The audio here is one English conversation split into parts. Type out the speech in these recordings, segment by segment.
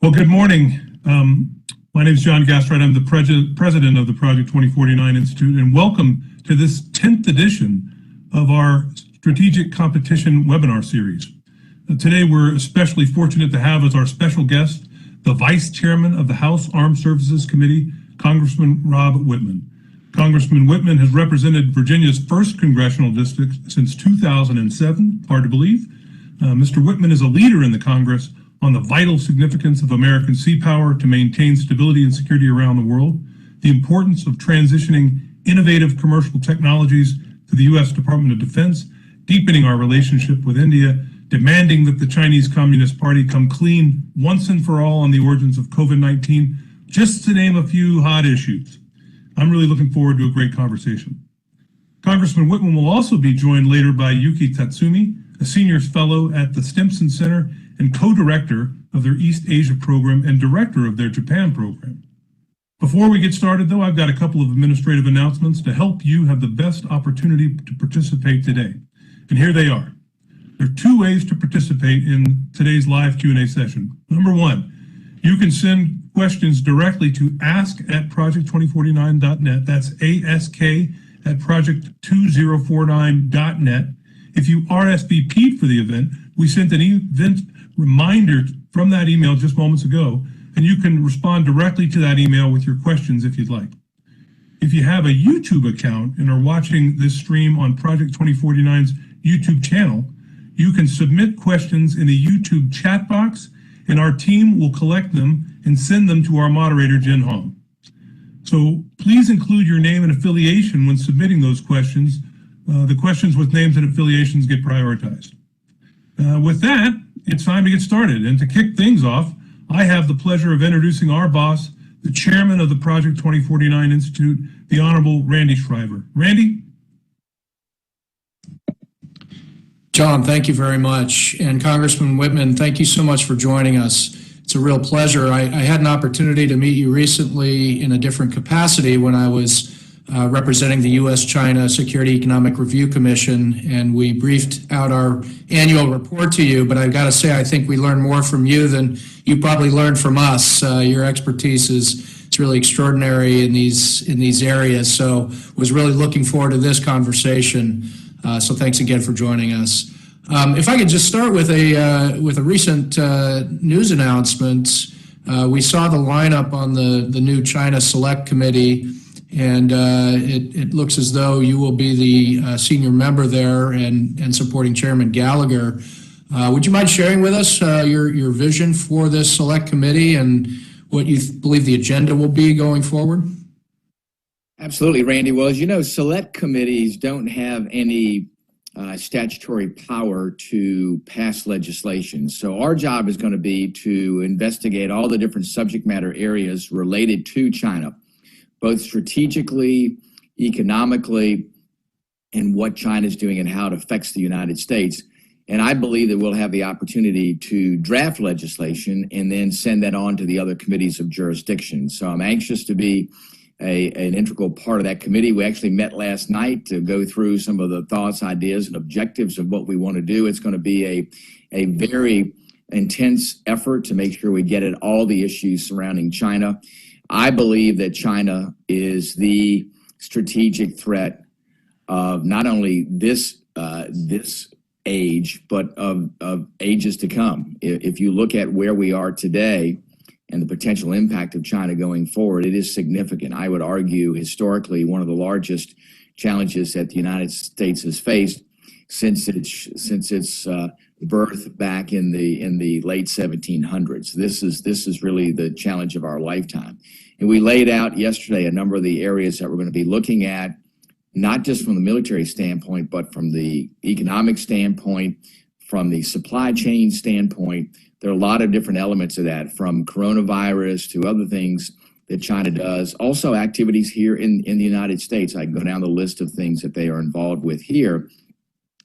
Well, good morning. My name is John Gastride. I'm the president of the Project 2049 Institute, and welcome to this 10th edition of our Strategic Competition webinar series. Today, we're especially fortunate to have as our special guest the Vice Chairman of the House Armed Services Committee, Congressman Rob Wittman. Congressman Wittman has represented Virginia's 1st Congressional District since 2007, hard to believe. Mr. Wittman is a leader in the Congress on the vital significance of American sea power to maintain stability and security around the world, the importance of transitioning innovative commercial technologies to the U.S. Department of Defense, deepening our relationship with India, demanding that the Chinese Communist Party come clean once and for all on the origins of COVID-19, just to name a few hot issues. I'm really looking forward to a great conversation. Congressman Wittman will also be joined later by Yuki Tatsumi, a senior fellow at the Stimson Center and co-director of their East Asia program and director of their Japan program. Before we get started, though, I've got a couple of administrative announcements to help you have the best opportunity to participate today. And here they are. There are 2 ways to participate in today's live Q&A session. Number 1, you can send questions directly to ask@project2049.net. That's ask@project2049.net. If you RSVP'd for the event, we sent an event reminder from that email just moments ago, and you can respond directly to that email with your questions if you'd like. If you have a YouTube account and are watching this stream on Project 2049's YouTube channel, you can submit questions in the YouTube chat box, and our team will collect them and send them to our moderator, Jen Hong. So please include your name and affiliation when submitting those questions. The questions with names and affiliations get prioritized. With that, it's time to get started. And to kick things off, I have the pleasure of introducing our boss, the chairman of the Project 2049 Institute, the Honorable Randall Schriver. Randy? John, thank you very much. And Congressman Wittman, thank you so much for joining us. It's a real pleasure. I had an opportunity to meet you recently in a different capacity when I was representing the U.S.-China Security Economic Review Commission, and we briefed out our annual report to you, but I've got to say I think we learned more from you than you probably learned from us. Your expertise is really extraordinary in these areas, so was really looking forward to this conversation. So thanks again for joining us. If I could just start with a recent news announcement. We saw the lineup on the new China Select Committee, and it looks as though you will be the senior member there and supporting Chairman Gallagher. Would you mind sharing with us your vision for this select committee and what you believe the agenda will be going forward? Absolutely, Randy. Well, as you know, select committees don't have any statutory power to pass legislation. So our job is going to be to investigate all the different subject matter areas related to China, both strategically, economically, and what China's doing and how it affects the United States. And I believe that we'll have the opportunity to draft legislation and then send that on to the other committees of jurisdiction. So I'm anxious to be an integral part of that committee. We actually met last night to go through some of the thoughts, ideas, and objectives of what we want to do. It's going to be a very intense effort to make sure we get at all the issues surrounding China. I believe that China is the strategic threat of not only this age, but of ages to come. If you look at where we are today and the potential impact of China going forward, it is significant. I would argue historically one of the largest challenges that the United States has faced since its birth back in the late 1700s. This is really the challenge of our lifetime. And we laid out yesterday a number of the areas that we're going to be looking at, not just from the military standpoint, but from the economic standpoint, from the supply chain standpoint. There are a lot of different elements of that, from coronavirus to other things that China does. Also activities here in the United States. I can go down the list of things that they are involved with here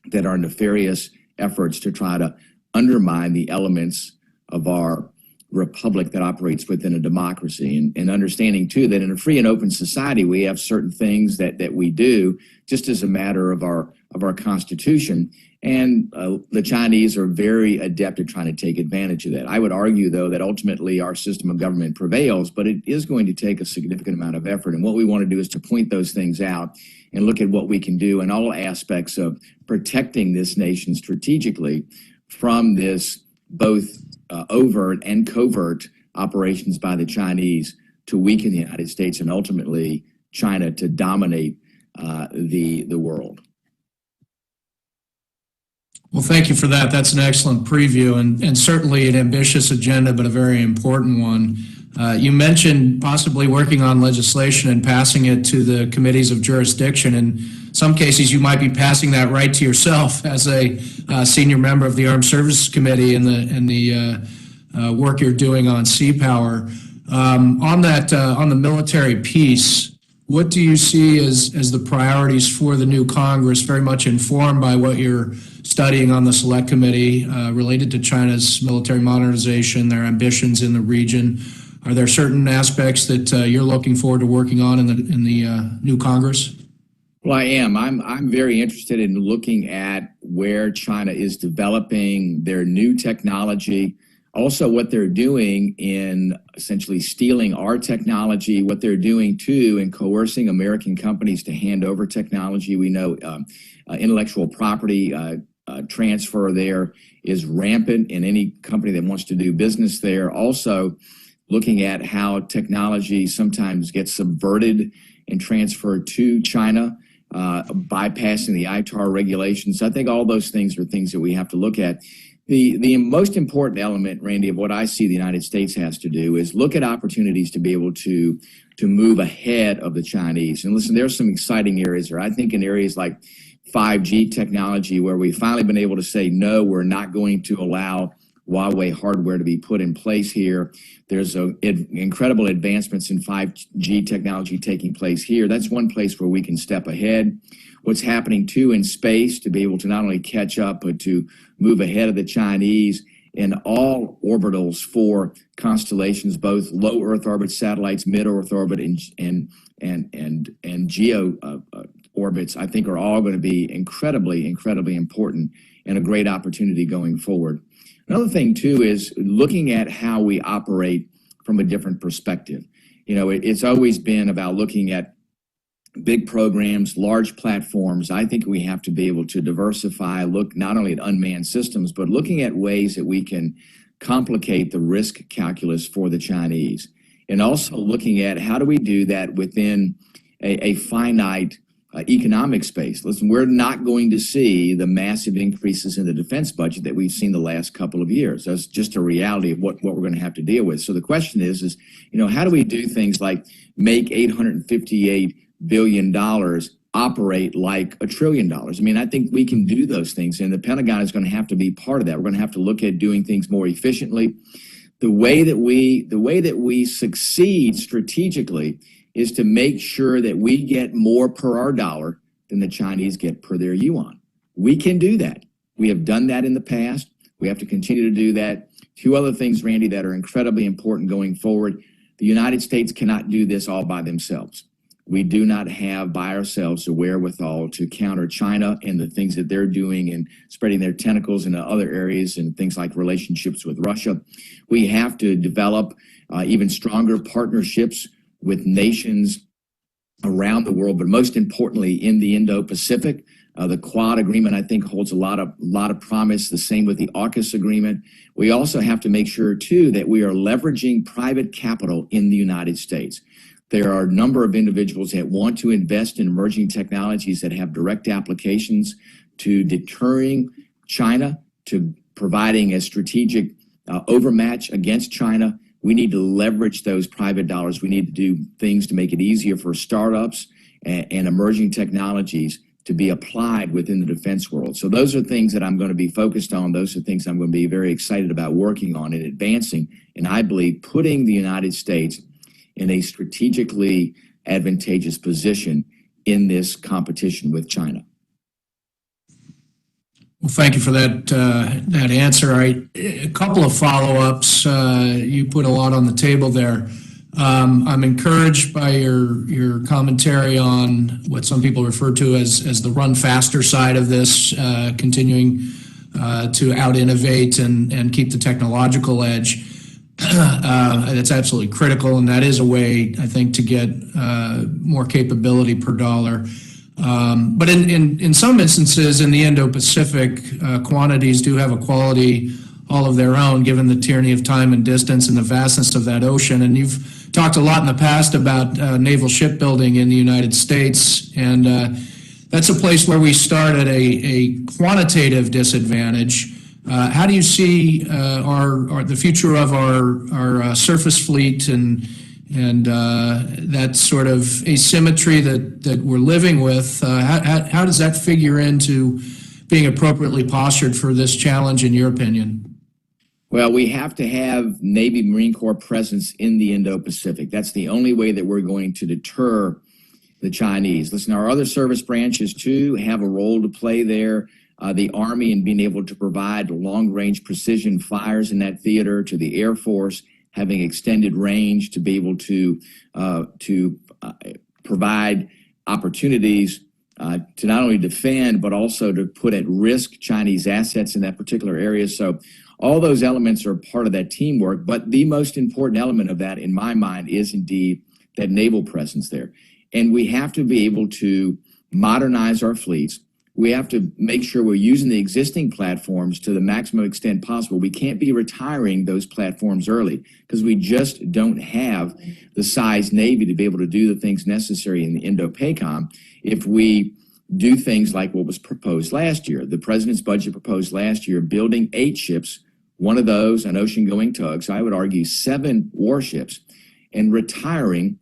that are nefarious efforts to try to undermine the elements of our republic that operates within a democracy, and understanding too that in a free and open society we have certain things that we do just as a matter of our of our Constitution. And the Chinese are very adept at trying to take advantage of that. I would argue, though, that ultimately our system of government prevails, but it is going to take a significant amount of effort. And what we want to do is to point those things out and look at what we can do in all aspects of protecting this nation strategically from this both overt and covert operations by the Chinese to weaken the United States and ultimately China to dominate the world. Well, thank you for that. That's an excellent preview and certainly an ambitious agenda, but a very important one. You mentioned possibly working on legislation and passing it to the committees of jurisdiction. In some cases, you might be passing that right to yourself as a senior member of the Armed Services Committee and the work you're doing on sea power. On the military piece, what do you see as the priorities for the new Congress, very much informed by what you're studying on the Select Committee related to China's military modernization, their ambitions in the region? Are there certain aspects that you're looking forward to working on in the new Congress? Well, I am. I'm very interested in looking at where China is developing their new technology, also what they're doing in essentially stealing our technology, what they're doing too in coercing American companies to hand over technology. We know intellectual property transfer there is rampant in any company that wants to do business there. Also, looking at how technology sometimes gets subverted and transferred to China, bypassing the ITAR regulations. I think all those things are things that we have to look at. The most important element, Randy, of what I see the United States has to do is look at opportunities to be able to move ahead of the Chinese. And listen, there's some exciting areas there. I think in areas like 5G technology, where we've finally been able to say, no, we're not going to allow Huawei hardware to be put in place here. There's incredible advancements in 5G technology taking place here. That's one place where we can step ahead. What's happening too in space to be able to not only catch up, but to move ahead of the Chinese in all orbitals for constellations, both low Earth orbit satellites, mid Earth orbit, and geo orbits, I think are all going to be incredibly important and a great opportunity going forward. Another thing too is looking at how we operate from a different perspective. You know, it's always been about looking at big programs, large platforms. I think we have to be able to diversify, look not only at unmanned systems, but looking at ways that we can complicate the risk calculus for the Chinese. And also looking at how do we do that within a finite economic space. Listen, we're not going to see the massive increases in the defense budget that we've seen the last couple of years. That's just a reality of what we're going to have to deal with. So the question is, you know, how do we do things like make $858 billion operate like $1 trillion? I mean, I think we can do those things, and the Pentagon is going to have to be part of that. We're going to have to look at doing things more efficiently. The way that we succeed strategically is to make sure that we get more per our dollar than the Chinese get per their yuan. We can do that. We have done that in the past. We have to continue to do that. Two other things, Randy, that are incredibly important going forward. The United States cannot do this all by themselves. We do not have by ourselves the wherewithal to counter China and the things that they're doing and spreading their tentacles into other areas and things like relationships with Russia. We have to develop even stronger partnerships with nations around the world, but most importantly in the Indo-Pacific. The Quad agreement, I think, holds a lot of promise. The same with the AUKUS agreement. We also have to make sure too that we are leveraging private capital in the United States. There are a number of individuals that want to invest in emerging technologies that have direct applications to deterring China, to providing a strategic overmatch against China. We need to leverage those private dollars. We need to do things to make it easier for startups and emerging technologies to be applied within the defense world. So those are things that I'm going to be focused on. Those are things I'm going to be very excited about working on and advancing. And I believe putting the United States in a strategically advantageous position in this competition with China. Well, thank you for that answer. A couple of follow-ups. You put a lot on the table there. I'm encouraged by your commentary on what some people refer to as the run faster side of this, continuing to out-innovate and keep the technological edge. That's absolutely critical, and that is a way, I think, to get more capability per dollar. But in some instances in the Indo-Pacific, quantities do have a quality all of their own, given the tyranny of time and distance and the vastness of that ocean. And you've talked a lot in the past about naval shipbuilding in the United States, and that's a place where we start at a quantitative disadvantage. How do you see the future of our surface fleet and that sort of asymmetry that we're living with? How does that figure into being appropriately postured for this challenge, in your opinion? Well, we have to have Navy Marine Corps presence in the Indo-Pacific. That's the only way that we're going to deter the Chinese. Listen, our other service branches, too, have a role to play there. The Army in being able to provide long-range precision fires in that theater, to the Air Force having extended range to be able to provide opportunities to not only defend, but also to put at risk Chinese assets in that particular area. So all those elements are part of that teamwork, but the most important element of that, in my mind, is indeed that naval presence there. And we have to be able to modernize our fleets. We have to make sure we're using the existing platforms to the maximum extent possible. We can't be retiring those platforms early because we just don't have the size Navy to be able to do the things necessary in the Indo-PACOM if we do things like what was proposed last year. The president's budget proposed last year, building 8 ships, one of those an ocean-going tug, so I would argue 7 warships, and retiring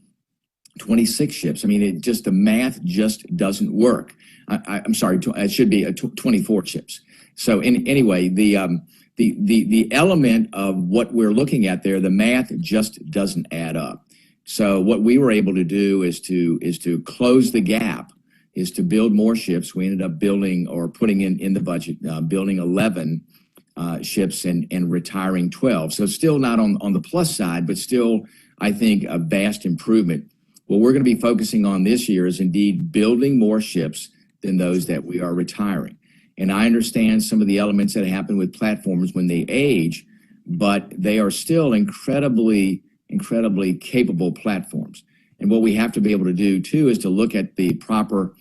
26 ships. I mean, the math just doesn't work. I'm sorry, it should be 24 ships. So anyway, the element of what we're looking at there, the math just doesn't add up. So what we were able to do is to close the gap, is to build more ships. We ended up building, or putting in the budget, building 11 ships and retiring 12. So still not on the plus side, but still, I think, a vast improvement. What we're going to be focusing on this year is indeed building more ships than those that we are retiring. And I understand some of the elements that happen with platforms when they age, but they are still incredibly capable platforms. And what we have to be able to do, too, is to look at the proper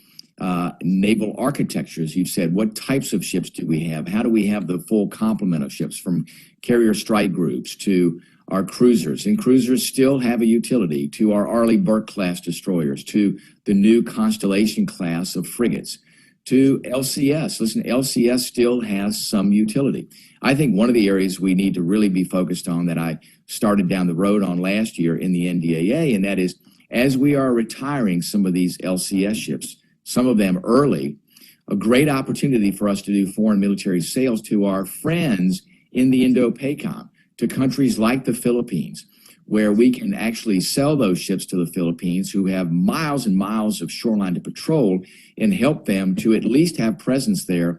naval architectures. You've said, what types of ships do we have? How do we have the full complement of ships, from carrier strike groups to our cruisers? And cruisers still have a utility, to our Arleigh Burke-class destroyers, to the new Constellation class of frigates, to LCS. Listen, LCS still has some utility. I think one of the areas we need to really be focused on, that I started down the road on last year in the NDAA, and that is, as we are retiring some of these LCS ships, some of them early, a great opportunity for us to do foreign military sales to our friends in the Indo-PACOM, to countries like the Philippines, where we can actually sell those ships to the Philippines, who have miles and miles of shoreline to patrol, and help them to at least have presence there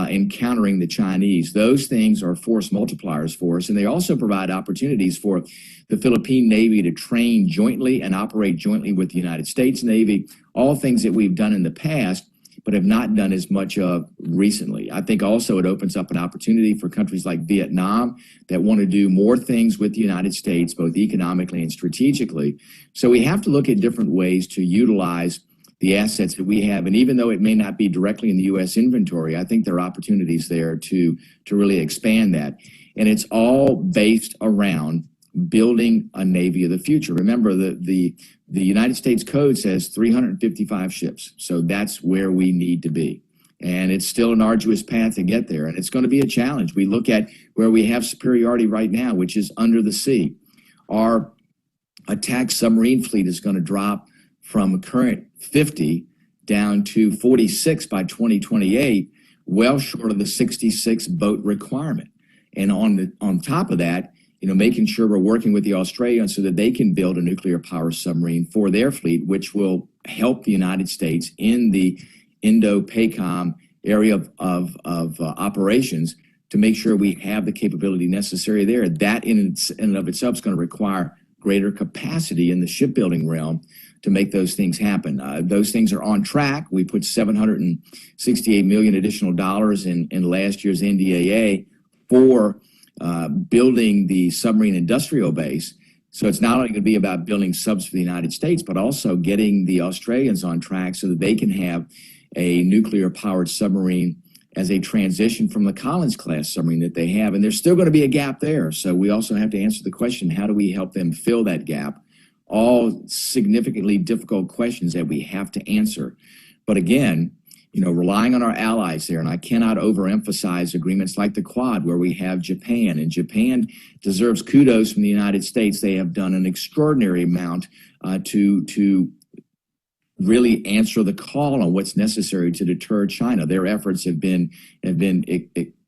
in countering the Chinese. Those things are force multipliers for us, and they also provide opportunities for the Philippine Navy to train jointly and operate jointly with the United States Navy, all things that we've done in the past, but have not done as much of recently. I think also it opens up an opportunity for countries like Vietnam that want to do more things with the United States, both economically and strategically. So we have to look at different ways to utilize the assets that we have. And even though it may not be directly in the U.S. inventory, I think there are opportunities there to really expand that. And it's all based around building a Navy of the future. Remember, the United States Code says 355 ships. So that's where we need to be. And it's still an arduous path to get there. And it's going to be a challenge. We look at where we have superiority right now, which is under the sea. Our attack submarine fleet is going to drop from a current 50 down to 46 by 2028, well short of the 66 boat requirement. And on top of that, making sure we're working with the Australians so that they can build a nuclear power submarine for their fleet, which will help the United States in the Indo-PACOM area of operations, to make sure we have the capability necessary there. That in and of itself is going to require greater capacity in the shipbuilding realm to make those things happen. Those things are on track. We put $768 million additional dollars in last year's NDAA for building the submarine industrial base. So it's not only going to be about building subs for the United States, but also getting the Australians on track so that they can have a nuclear-powered submarine as a transition from the Collins-class submarine that they have. And there's still going to be a gap there. So we also have to answer the question, how do we help them fill that gap? All significantly difficult questions that we have to answer. But again, you know, relying on our allies there, and I cannot overemphasize agreements like the Quad, where we have Japan, and Japan deserves kudos from the United States. They have done an extraordinary amount to really answer the call on what's necessary to deter China. Their efforts have been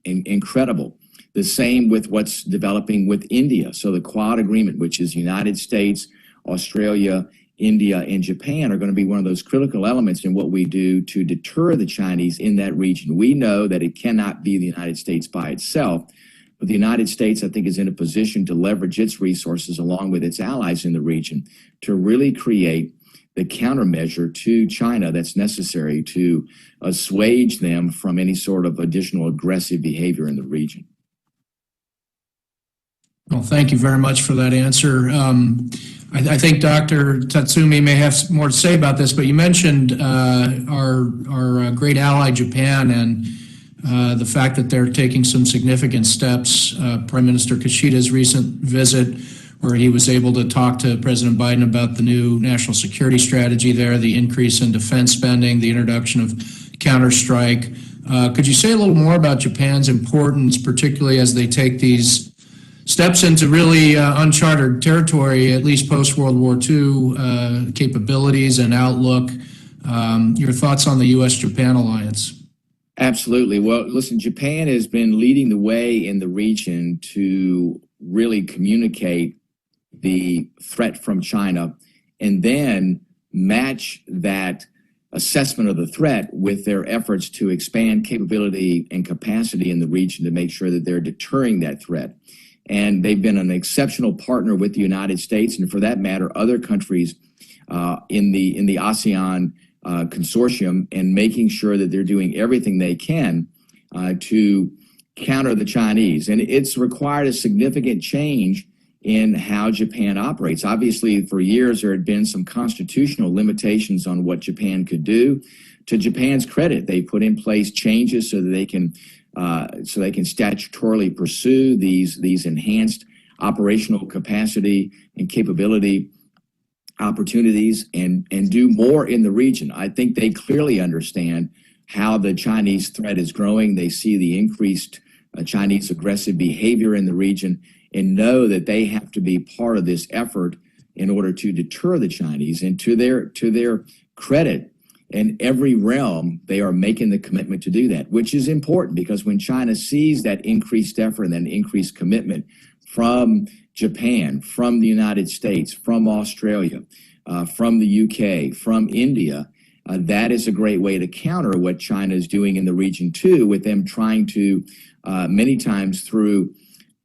incredible. The same with what's developing with India. So the Quad agreement, which is United States, Australia, India, and Japan, are going to be one of those critical elements in what we do to deter the Chinese in that region. We know that it cannot be the United States by itself, but the United States, I think, is in a position to leverage its resources along with its allies in the region to really create the countermeasure to China that's necessary to assuage them from any sort of additional aggressive behavior in the region. Well, thank you very much for that answer. I think Dr. Tatsumi may have more to say about this, but you mentioned our great ally, Japan, and the fact that they're taking some significant steps. Prime Minister Kishida's recent visit, where he was able to talk to President Biden about the new national security strategy there, the increase in defense spending, the introduction of counterstrike. Could you say a little more about Japan's importance, particularly as they take these steps into really uncharted territory, at least post-World War II capabilities and outlook? Your thoughts on the U.S.-Japan alliance? Absolutely. Well, listen, Japan has been leading the way in the region to really communicate the threat from China and then match that assessment of the threat with their efforts to expand capability and capacity in the region to make sure that they're deterring that threat. And they've been an exceptional partner with the United States, and for that matter, other countries in the ASEAN consortium, and making sure that they're doing everything they can to counter the Chinese. And it's required a significant change in how Japan operates. Obviously, for years, there had been some constitutional limitations on what Japan could do. To Japan's credit, they put in place changes so that they can statutorily pursue these enhanced operational capacity and capability opportunities and do more in the region. I think they clearly understand how the Chinese threat is growing. They see the increased Chinese aggressive behavior in the region and know that they have to be part of this effort in order to deter the Chinese. And to their credit, in every realm, they are making the commitment to do that, which is important because when China sees that increased effort and that increased commitment from Japan, from the United States, from Australia, from the UK, from India, that is a great way to counter what China is doing in the region too, with them trying to, many times through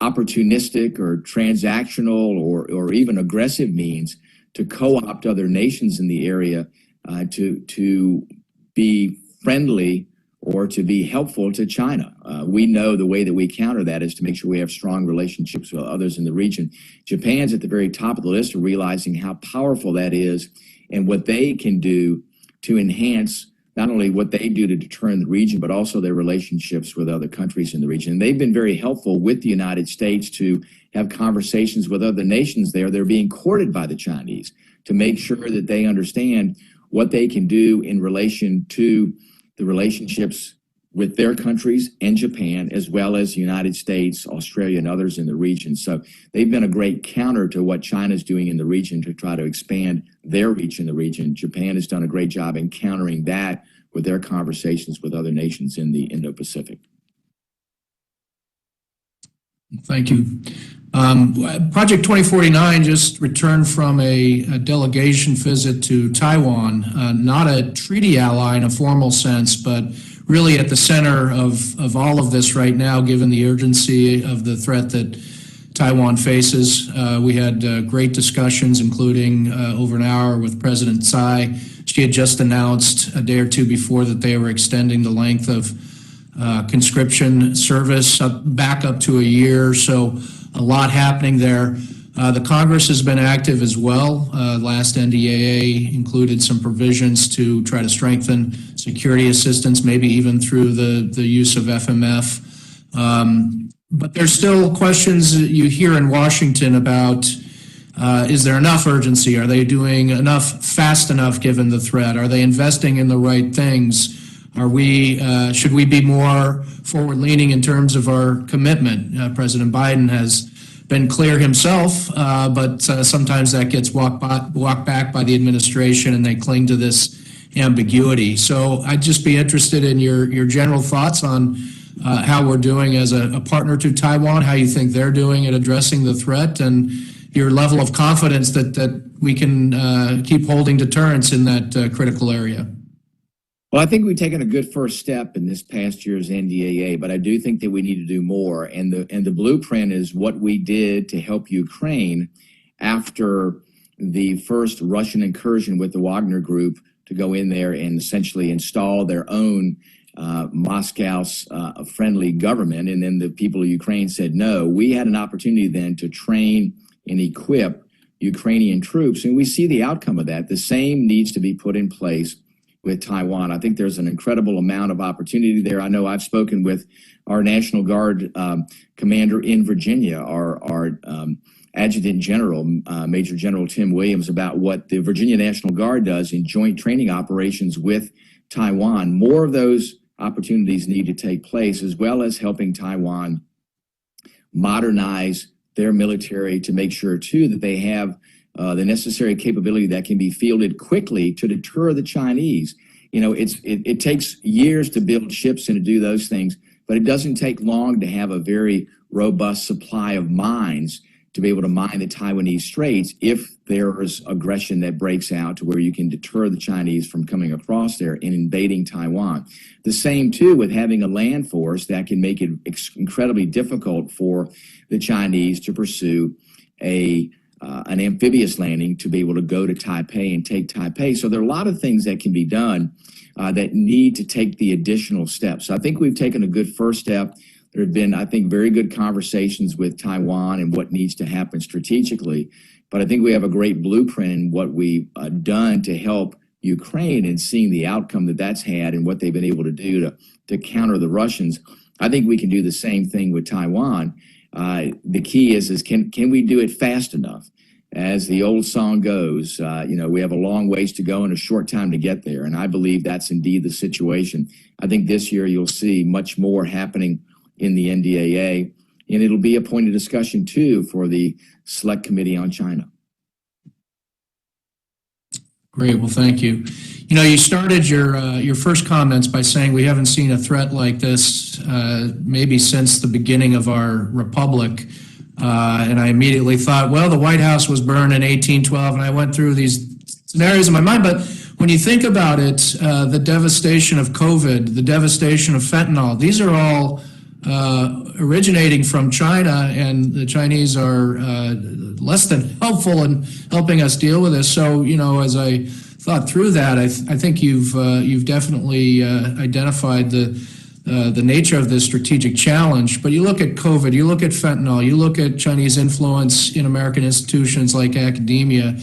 opportunistic or transactional or even aggressive means, to co-opt other nations in the area to be friendly or to be helpful to China. We know the way that we counter that is to make sure we have strong relationships with others in the region. Japan's at the very top of the list of realizing how powerful that is and what they can do to enhance not only what they do to deter in the region, but also their relationships with other countries in the region. And they've been very helpful with the United States to have conversations with other nations there. They're being courted by the Chinese to make sure that they understand what they can do in relation to the relationships with their countries and Japan, as well as the United States, Australia, and others in the region. So they've been a great counter to what China's doing in the region to try to expand their reach in the region. Japan has done a great job in countering that with their conversations with other nations in the Indo-Pacific. Thank you. Project 2049 just returned from a delegation visit to Taiwan, not a treaty ally in a formal sense, but really at the center of all of this right now, given the urgency of the threat that Taiwan faces. We had great discussions, including over an hour with President Tsai. She had just announced a day or two before that they were extending the length of conscription service back up to a year. So a lot happening there. The Congress has been active as well. Last NDAA included some provisions to try to strengthen security assistance, maybe even through the use of FMF. But there's still questions that you hear in Washington about, is there enough urgency? Are they doing enough fast enough given the threat? Are they investing in the right things? Should we be more forward-leaning in terms of our commitment? President Biden has been clear himself, but sometimes that gets walked back by the administration, and they cling to this ambiguity. So I'd just be interested in your general thoughts on how we're doing as a partner to Taiwan, how you think they're doing at addressing the threat, and your level of confidence that we can keep holding deterrence in that critical area. Well, I think we've taken a good first step in this past year's NDAA, but I do think that we need to do more. And the blueprint is what we did to help Ukraine after the first Russian incursion with the Wagner Group to go in there and essentially install their own Moscow's friendly government. And then the people of Ukraine said no. We had an opportunity then to train and equip Ukrainian troops, and we see the outcome of that. The same needs to be put in place with Taiwan. I think there's an incredible amount of opportunity there. I know I've spoken with our National Guard commander in Virginia, our Adjutant General, Major General Tim Williams, about what the Virginia National Guard does in joint training operations with Taiwan. More of those opportunities need to take place, as well as helping Taiwan modernize their military to make sure, too, that they have the necessary capability that can be fielded quickly to deter the Chinese. You know, it takes years to build ships and to do those things, but it doesn't take long to have a very robust supply of mines to be able to mine the Taiwanese Straits if there is aggression that breaks out to where you can deter the Chinese from coming across there and invading Taiwan. The same, too, with having a land force that can make it incredibly difficult for the Chinese to pursue an amphibious landing to be able to go to Taipei and take Taipei. So there are a lot of things that can be done that need to take the additional steps. So I think we've taken a good first step. There have been, I think, very good conversations with Taiwan and what needs to happen strategically. But I think we have a great blueprint in what we've done to help Ukraine and seeing the outcome that that's had and what they've been able to do to counter the Russians. I think we can do the same thing with Taiwan. The key is can we do it fast enough? As the old song goes, we have a long ways to go and a short time to get there. And I believe that's indeed the situation. I think this year you'll see much more happening in the NDAA, and it'll be a point of discussion, too, for the Select Committee on China. Great. Well, thank you. You know, you started your first comments by saying we haven't seen a threat like this maybe since the beginning of our republic. And I immediately thought, well, the White House was burned in 1812, and I went through these scenarios in my mind. But when you think about it, the devastation of COVID, the devastation of fentanyl, these are all originating from China, and the Chinese are less than helpful in helping us deal with this. So, you know, as I thought through that, I think you've definitely identified the nature of this strategic challenge. But you look at COVID, you look at fentanyl, you look at Chinese influence in American institutions like academia.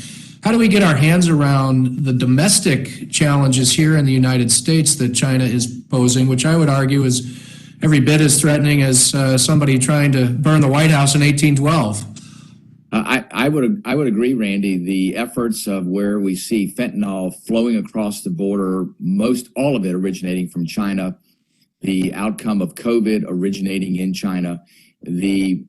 How do we get our hands around the domestic challenges here in the United States that China is posing, which I would argue is every bit as threatening as somebody trying to burn the White House in 1812? I would agree, Randy. The efforts of where we see fentanyl flowing across the border, most all of it originating from China, the outcome of COVID originating in China, the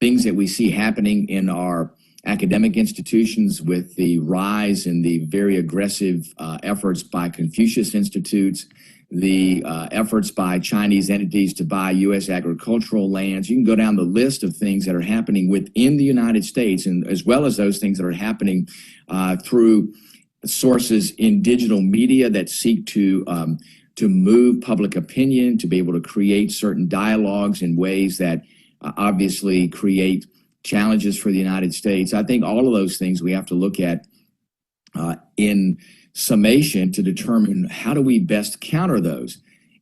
things that we see happening in our academic institutions with the rise in the very aggressive efforts by Confucius Institutes, the efforts by Chinese entities to buy U.S. agricultural lands. You can go down the list of things that are happening within the United States, and as well as those things that are happening through sources in digital media that seek to move public opinion, to be able to create certain dialogues in ways that obviously create challenges for the United States. I think all of those things we have to look at in summation to determine how do we best counter those.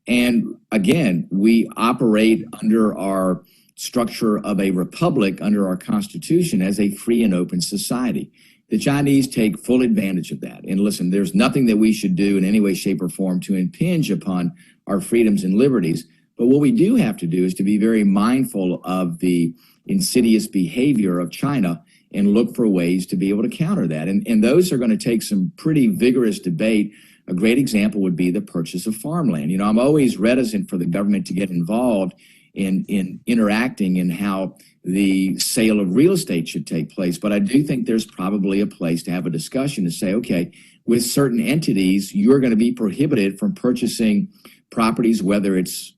And again, we operate under our structure of a republic, under our Constitution, as a free and open society. The Chinese take full advantage of that. And listen, there's nothing that we should do in any way, shape, or form to impinge upon our freedoms and liberties. But what we do have to do is to be very mindful of the insidious behavior of China and look for ways to be able to counter that. And those are going to take some pretty vigorous debate. A great example would be the purchase of farmland. You know, I'm always reticent for the government to get involved in interacting in how the sale of real estate should take place. But I do think there's probably a place to have a discussion to say, okay, with certain entities, you're going to be prohibited from purchasing properties, whether it's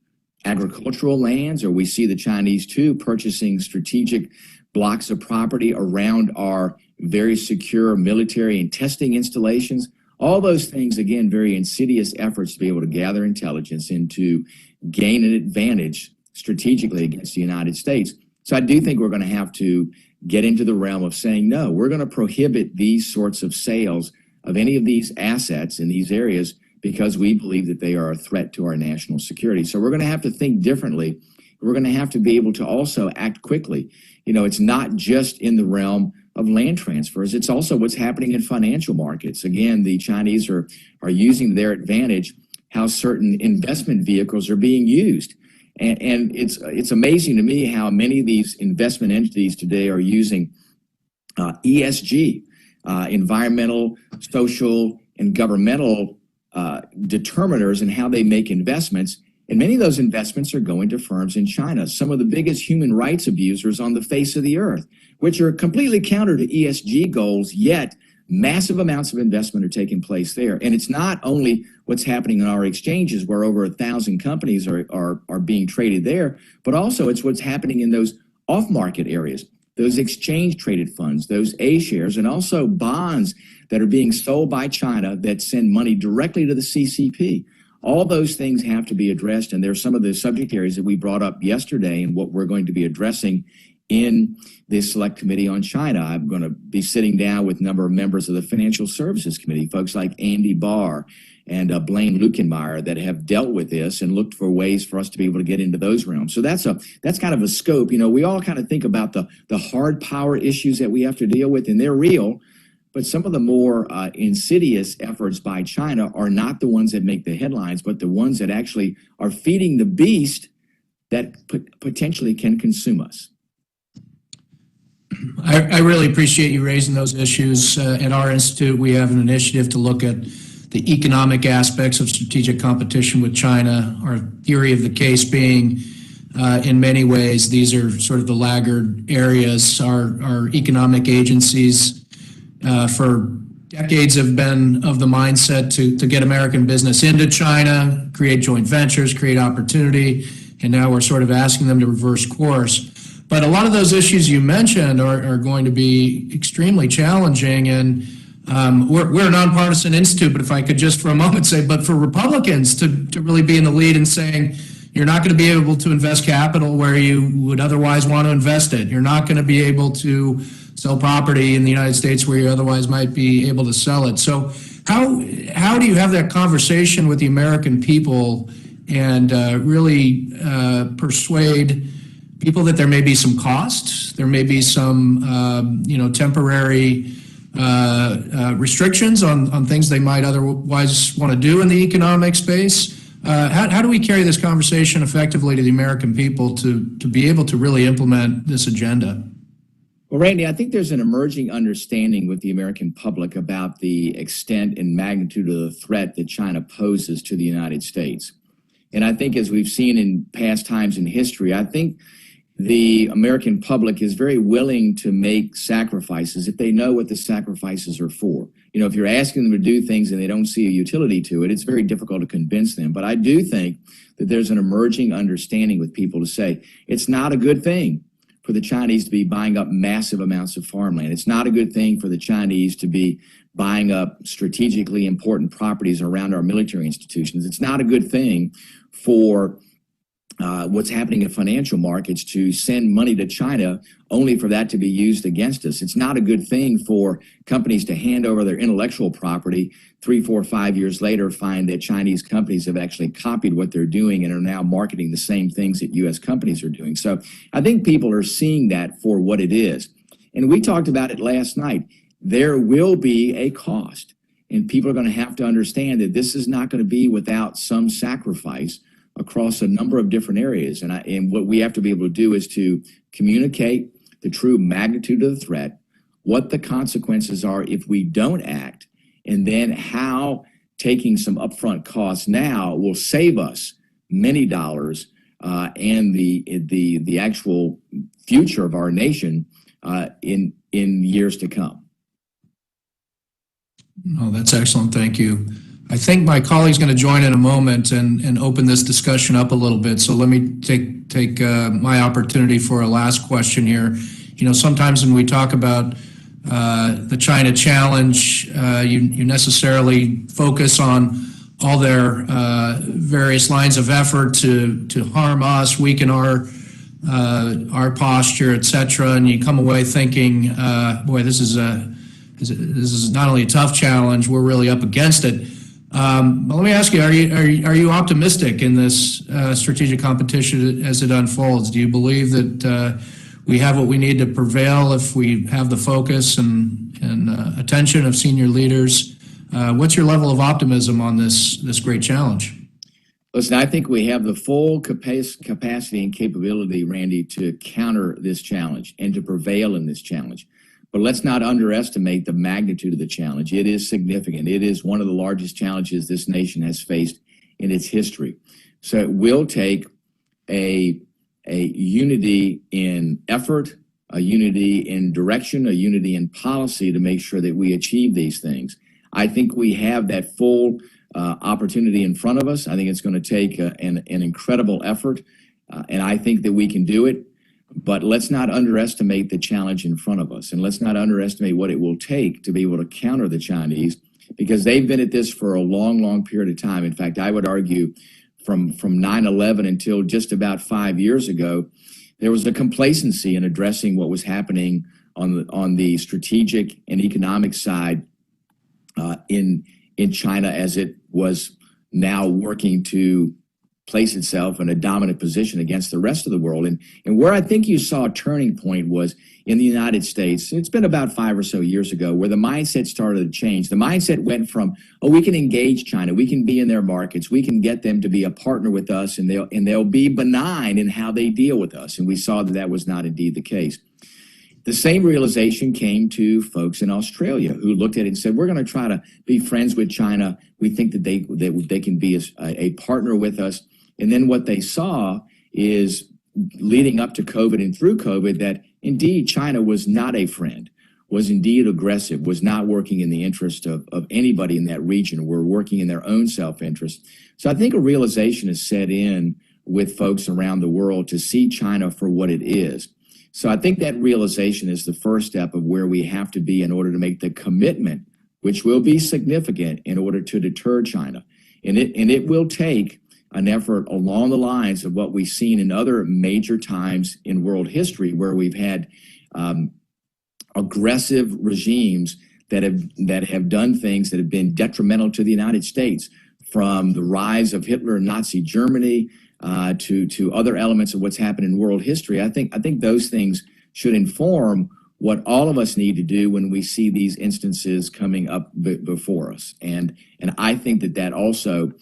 agricultural lands, or we see the Chinese too purchasing strategic blocks of property around our very secure military and testing installations. All those things, again, very insidious efforts to be able to gather intelligence and to gain an advantage strategically against the United States. So I do think we're going to have to get into the realm of saying, no, we're going to prohibit these sorts of sales of any of these assets in these areas because we believe that they are a threat to our national security. So we're going to have to think differently. We're going to have to be able to also act quickly. You know, it's not just in the realm of land transfers. It's also what's happening in financial markets. Again, the Chinese are using to their advantage how certain investment vehicles are being used. And it's amazing to me how many of these investment entities today are using ESG, environmental, social, and governmental determiners in how they make investments. And many of those investments are going to firms in China, some of the biggest human rights abusers on the face of the earth, which are completely counter to ESG goals, yet massive amounts of investment are taking place there. And it's not only what's happening in our exchanges where over 1,000 companies are being traded there, but also it's what's happening in those off-market areas, those exchange-traded funds, those A-shares, and also bonds that are being sold by China that send money directly to the CCP. All those things have to be addressed, and there's some of the subject areas that we brought up yesterday and what we're going to be addressing in this Select Committee on China. I'm going to be sitting down with a number of members of the Financial Services Committee, folks like Andy Barr and Blaine Lukenmeyer that have dealt with this and looked for ways for us to be able to get into those realms. So that's kind of a scope. You know, we all kind of think about the hard power issues that we have to deal with, and they're real. But some of the more insidious efforts by China are not the ones that make the headlines, but the ones that actually are feeding the beast that potentially can consume us. I really appreciate you raising those issues. At our institute, we have an initiative to look at the economic aspects of strategic competition with China. Our theory of the case being, in many ways, these are sort of the laggard areas. Our economic agencies for decades have been of the mindset to get American business into China, create joint ventures, create opportunity, and now we're sort of asking them to reverse course. But a lot of those issues you mentioned are going to be extremely challenging, and we're a nonpartisan institute, but if I could just for a moment say, but for Republicans to really be in the lead in saying, you're not going to be able to invest capital where you would otherwise want to invest it. You're not going to be able to sell property in the United States where you otherwise might be able to sell it. So how do you have that conversation with the American people and really persuade people that there may be some costs, there may be some temporary restrictions on things they might otherwise want to do in the economic space? How do we carry this conversation effectively to the American people to be able to really implement this agenda? Well, Randy, I think there's an emerging understanding with the American public about the extent and magnitude of the threat that China poses to the United States. And I think as we've seen in past times in history, I think the American public is very willing to make sacrifices if they know what the sacrifices are for. You know, if you're asking them to do things and they don't see a utility to it, it's very difficult to convince them. But I do think that there's an emerging understanding with people to say it's not a good thing for the Chinese to be buying up massive amounts of farmland. It's not a good thing for the Chinese to be buying up strategically important properties around our military institutions. It's not a good thing for what's happening in financial markets to send money to China only for that to be used against us. It's not a good thing for companies to hand over their intellectual property 3, 4, 5 years later, find that Chinese companies have actually copied what they're doing and are now marketing the same things that U.S. companies are doing. So I think people are seeing that for what it is. And we talked about it last night. There will be a cost, and people are going to have to understand that this is not going to be without some sacrifice across a number of different areas. And what we have to be able to do is to communicate the true magnitude of the threat, what the consequences are if we don't act, and then how taking some upfront costs now will save us many dollars and the actual future of our nation in years to come. Oh, that's excellent. Thank you. I think my colleague's going to join in a moment and open this discussion up a little bit. So let me take my opportunity for a last question here. You know, sometimes when we talk about the China challenge, you necessarily focus on all their various lines of effort to harm us, weaken our posture, etc. And you come away thinking, boy, this is not only a tough challenge, we're really up against it. But let me ask you, are you optimistic in this strategic competition as it unfolds? Do you believe that we have what we need to prevail if we have the focus and attention of senior leaders? What's your level of optimism on this great challenge? Listen, I think we have the full capacity and capability, Randy, to counter this challenge and to prevail in this challenge. But let's not underestimate the magnitude of the challenge. It is significant. It is one of the largest challenges this nation has faced in its history. So it will take a unity in effort, a unity in direction, a unity in policy to make sure that we achieve these things. I think we have that full opportunity in front of us. I think it's going to take an incredible effort, and I think that we can do it. But let's not underestimate the challenge in front of us, and let's not underestimate what it will take to be able to counter the Chinese, because they've been at this for a long, long period of time. In fact, I would argue from 9/11 until just about 5 years ago, there was a complacency in addressing what was happening on the strategic and economic side in China, as it was now working to place itself in a dominant position against the rest of the world. And where I think you saw a turning point was in the United States. It's been about 5 or so years ago where the mindset started to change. The mindset went from, oh, we can engage China, we can be in their markets, we can get them to be a partner with us, and they'll be benign in how they deal with us. And we saw that that was not indeed the case. The same realization came to folks in Australia who looked at it and said, we're going to try to be friends with China. We think that they can be a partner with us. And then what they saw is, leading up to COVID and through COVID, that indeed China was not a friend, was indeed aggressive, was not working in the interest of anybody in that region, were working in their own self-interest. So I think a realization has set in with folks around the world to see China for what it is. So I think that realization is the first step of where we have to be in order to make the commitment, which will be significant, in order to deter China. And it will take an effort along the lines of what we've seen in other major times in world history, where we've had aggressive regimes that have done things that have been detrimental to the United States, from the rise of Hitler and Nazi Germany to other elements of what's happened in world history. I think those things should inform what all of us need to do when we see these instances coming up before us. And I think that also,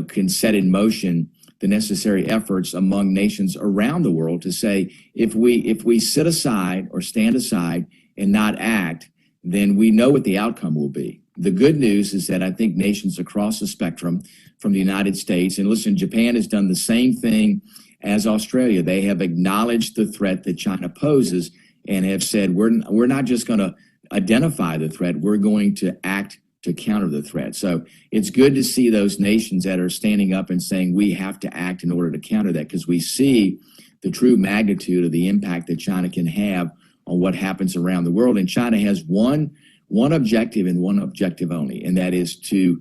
can set in motion the necessary efforts among nations around the world to say, if we sit aside or stand aside and not act, then we know what the outcome will be. The good news is that I think nations across the spectrum, from the United States, and listen, Japan has done the same thing as Australia. They have acknowledged the threat that China poses and have said, we're not just going to identify the threat, we're going to act to counter the threat. So it's good to see those nations that are standing up and saying we have to act in order to counter that, because we see the true magnitude of the impact that China can have on what happens around the world. And China has one objective and one objective only, and that is to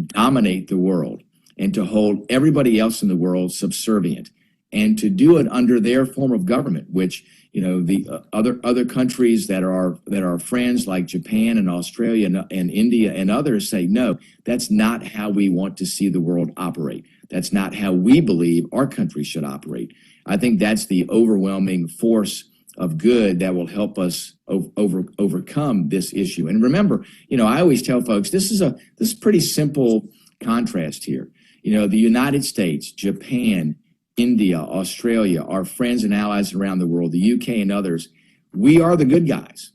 dominate the world and to hold everybody else in the world subservient. and to do it under their form of government, which, you know, the other countries that are friends like Japan and Australia and India and others say, no, that's not how we want to see the world operate. That's not how we believe our country should operate. I think that's the overwhelming force of good that will help us overcome this issue. And remember, you know, I always tell folks, this is pretty simple contrast here. You know, the United States, Japan, India, Australia, our friends and allies around the world, the UK and others, we are the good guys,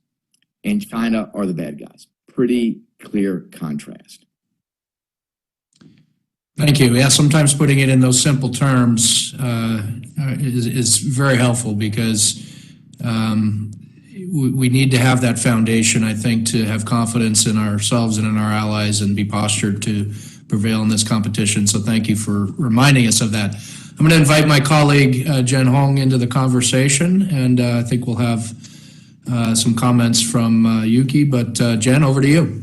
and China are the bad guys. Pretty clear contrast. Thank you. Yeah, sometimes putting it in those simple terms is very helpful, because we need to have that foundation, I think, to have confidence in ourselves and in our allies and be postured to prevail in this competition. So thank you for reminding us of that. I'm going to invite my colleague, Jen Hong, into the conversation, and I think we'll have some comments from Yuki, but Jen, over to you.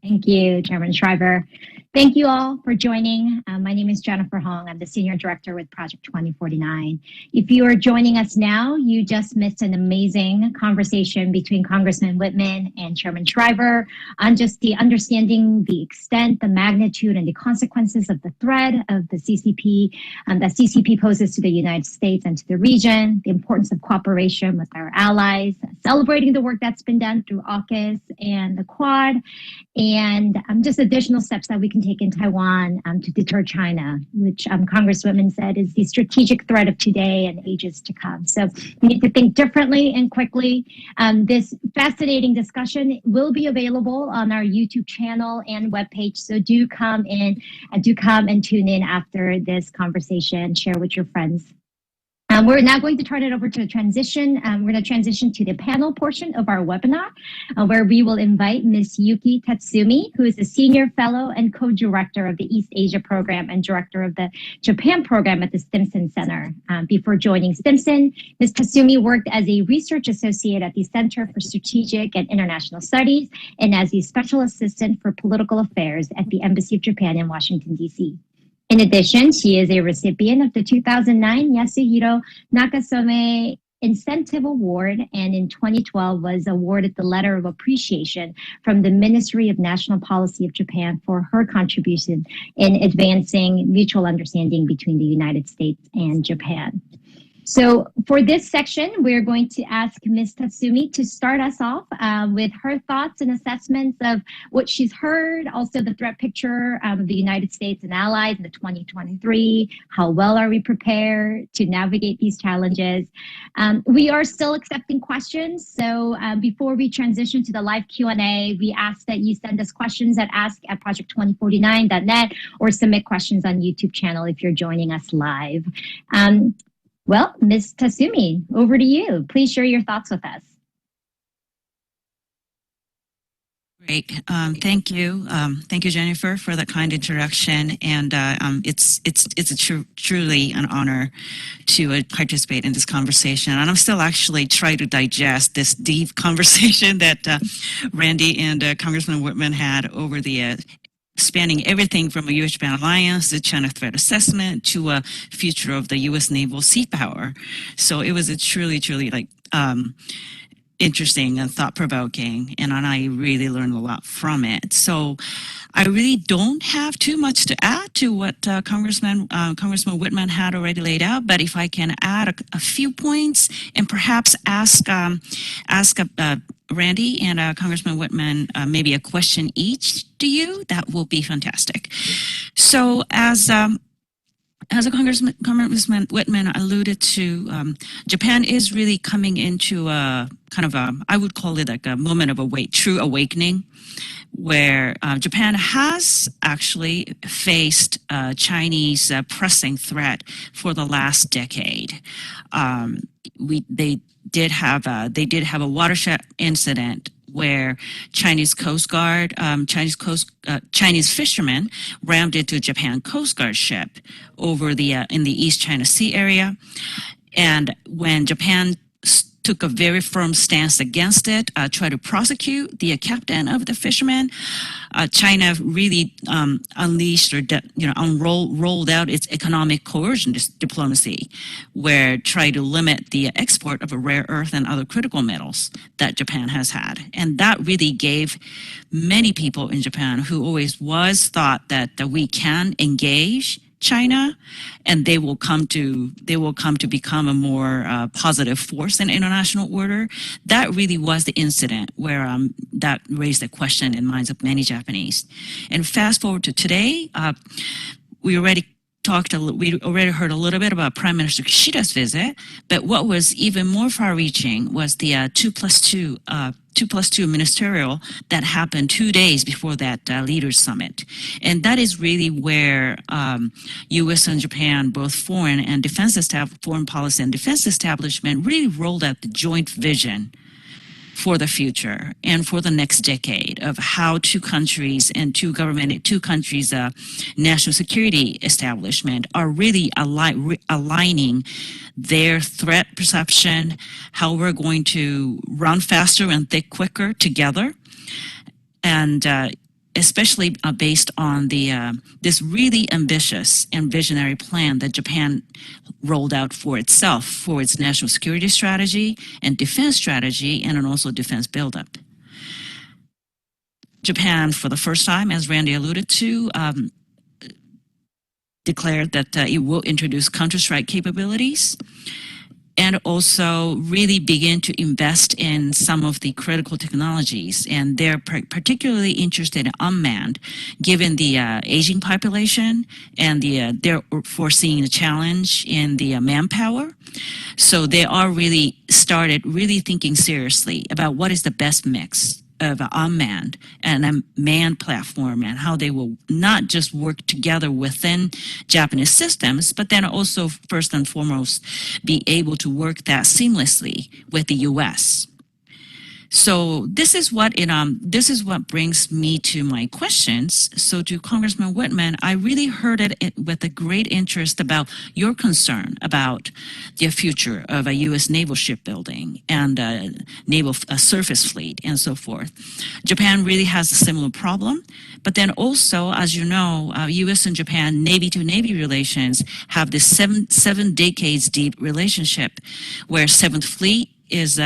Thank you, Chairman Schriver. Thank you all for joining. My name is Jennifer Hong. I'm the Senior Director with Project 2049. If you are joining us now, you just missed an amazing conversation between Congressman Wittman and Chairman Schriver on just the understanding the extent, the magnitude, and the consequences of the threat of the CCP that CCP poses to the United States and to the region, the importance of cooperation with our allies, celebrating the work that's been done through AUKUS and the Quad, and just additional steps that we can take in Taiwan to deter China, which Congresswoman said is the strategic threat of today and ages to come. So we need to think differently and quickly. This fascinating discussion will be available on our YouTube channel and webpage. So do come and tune in after this conversation, share with your friends. We're now going to turn it over to a transition. We're going to transition to the panel portion of our webinar, where we will invite Ms. Yuki Tatsumi, who is a senior fellow and co-director of the East Asia program and director of the Japan program at the Stimson Center. Before joining Stimson, Ms. Tatsumi worked as a research associate at the Center for Strategic and International Studies and as a special assistant for political affairs at the Embassy of Japan in Washington, D.C. In addition, she is a recipient of the 2009 Yasuhiro Nakasone Incentive Award, and in 2012 was awarded the Letter of Appreciation from the Ministry of National Policy of Japan for her contribution in advancing mutual understanding between the United States and Japan. So for this section, we're going to ask Ms. Tatsumi to start us off with her thoughts and assessments of what she's heard, also the threat picture of the United States and allies in the 2023. How well are we prepared to navigate these challenges? We are still accepting questions. So before we transition to the live Q&A, we ask that you send us questions at ask@project2049.net or submit questions on YouTube channel if you're joining us live. Well, Ms. Tatsumi, over to you. Please share your thoughts with us. Great. Thank you. Thank you, Jennifer, for that kind introduction. And it's truly an honor to participate in this conversation. And I'm still actually trying to digest this deep conversation that Randy and Congressman Wittman had over the spanning everything from a U.S.-Japan alliance, the China threat assessment, to a future of the U.S. naval sea power. So it was a truly like interesting and thought-provoking, and I really learned a lot from it. So I really don't have too much to add to what Congressman Wittman had already laid out, but if I can add a few points and perhaps ask Randy and Congressman Wittman maybe a question each to you, that will be fantastic. So as a Congressman Wittman alluded to, Japan is really coming into a kind of I would call it like a moment of true awakening, where Japan has actually faced Chinese pressing threat for the last decade. They did have a watershed incident where Chinese Coast Guard, Chinese fishermen rammed into Japan Coast Guard ship over in the East China Sea area, and when Japan took a very firm stance against it, tried to prosecute the captain of the fishermen. China really unleashed or rolled out its economic coercion diplomacy, where tried to limit the export of rare earth and other critical metals that Japan has had, and that really gave many people in Japan who always thought that we can engage China, and they will come to become a more positive force in international order. That really was the incident where that raised the question in minds of many Japanese. And fast forward to today, we already heard a little bit about Prime Minister Kishida's visit, but what was even more far-reaching was the 2+2 ministerial that happened 2 days before that leaders summit. And that is really where U.S. and Japan, both foreign policy and defense establishment, really rolled out the joint vision for the future and for the next decade of how two countries' national security establishment are really aligning their threat perception, how we're going to run faster and think quicker together, and especially based on this really ambitious and visionary plan that Japan rolled out for itself, for its national security strategy and defense strategy, and also defense buildup. Japan, for the first time, as Randy alluded to, declared that it will introduce counter-strike capabilities, and also really begin to invest in some of the critical technologies. And they're particularly interested in unmanned, given the aging population, and they're foreseeing a challenge in the manpower. So they are started thinking seriously about what is the best mix of unmanned and a manned platform, and how they will not just work together within Japanese systems, but then also first and foremost be able to work that seamlessly with the U.S. So this is what brings me to my questions. So to Congressman Wittman, I really heard it with a great interest about your concern about the future of a U.S. naval shipbuilding and naval surface fleet and so forth. Japan really has a similar problem, but then also, as you know, U.S. and Japan Navy-to-Navy relations have this seven decades deep relationship, where 7th Fleet is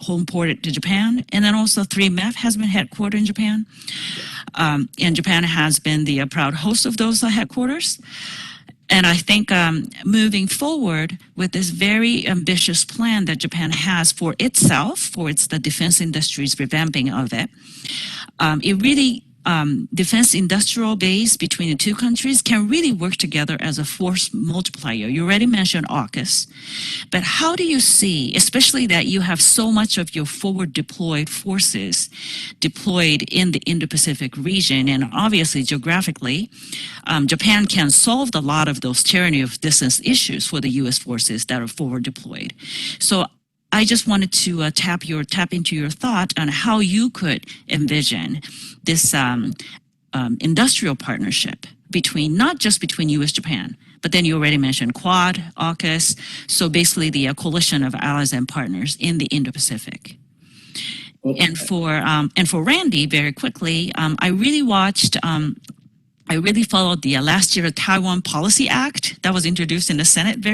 home ported to Japan, and then also 3MEF has been headquartered in Japan, and Japan has been the proud host of those headquarters. And I think moving forward with this very ambitious plan that Japan has for itself, for the defense industry's revamping of it, it really defense industrial base between the two countries can really work together as a force multiplier. You already mentioned AUKUS, but how do you see, especially that you have so much of your forward deployed forces deployed in the Indo-Pacific region, and obviously geographically, Japan can solve a lot of those tyranny of distance issues for the U.S. forces that are forward deployed. So I just wanted to tap into your thought on how you could envision this industrial partnership not just between U.S. Japan, but then you already mentioned Quad, AUKUS, so basically the coalition of allies and partners in the Indo-Pacific. And for Randy, very quickly, I really followed the last year Taiwan Policy Act that was introduced in the Senate